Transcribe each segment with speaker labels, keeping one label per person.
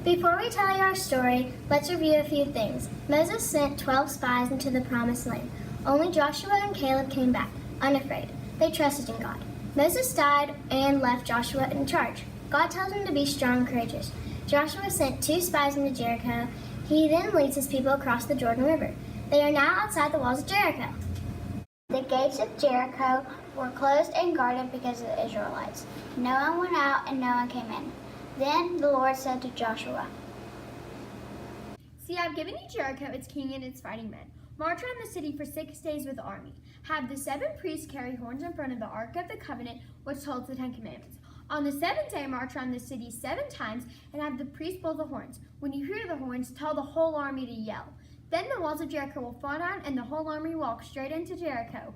Speaker 1: Before we tell you our story, let's review a few things. Moses sent 12 spies into the promised land. Only Joshua and Caleb came back, unafraid. They trusted in God. Moses died and left Joshua in charge. God tells him to be strong and courageous. Joshua sent 2 spies into Jericho. He then leads his people across the Jordan River. They are now outside the walls of Jericho. The gates of Jericho were closed and guarded because of the Israelites. No one went out and no one came in. Then the Lord said to Joshua,
Speaker 2: "See, I've given you Jericho, its king and its fighting men. March around the city for 6 days with the army. Have the 7 priests carry horns in front of the Ark of the Covenant, which holds the 10 Commandments. On the 7th day, march around the city 7 times and have the priests blow the horns. When you hear the horns, tell the whole army to yell. Then the walls of Jericho will fall down and the whole army walk straight into Jericho."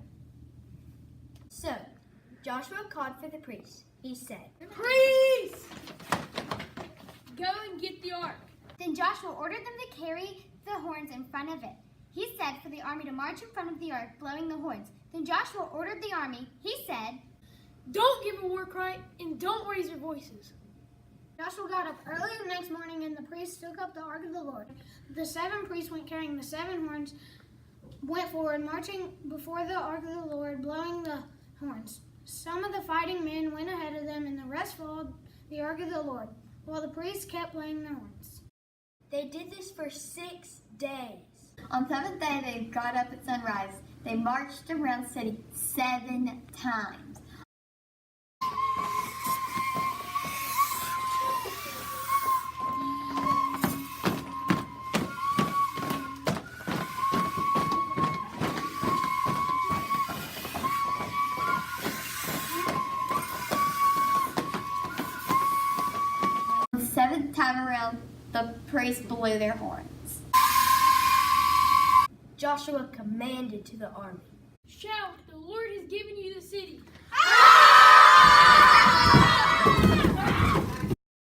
Speaker 2: So Joshua called for the priests. He said,
Speaker 3: "Priests, go and get the ark."
Speaker 1: Then Joshua ordered them to carry the horns in front of it. He said for the army to march in front of the ark, blowing the horns. Then Joshua ordered the army. He said,
Speaker 3: "Don't give a war cry and don't raise your voices."
Speaker 1: Joshua got up early the next morning and the priests took up the ark of the Lord. The 7 priests went carrying the 7 horns, went forward, marching before the ark of the Lord, blowing the horns. Some of the fighting men went ahead of them and the rest followed the ark of the Lord, while the priests kept blowing their horns.
Speaker 2: They did this for 6 days. On the 7th day, they got up at sunrise. They marched around the city 7 times. The 7th time around, the priests blew their horns. Joshua commanded to the army,
Speaker 3: "Shout, the Lord has given you the city."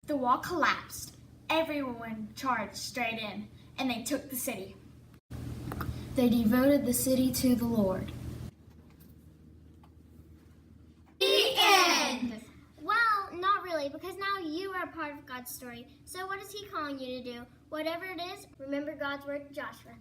Speaker 2: The wall collapsed. Everyone charged straight in, and they took the city. They devoted the city to the Lord. The end!
Speaker 1: Well, not really, because now you are part of God's story. So what is he calling you to do? Whatever it is, remember God's word to Joshua.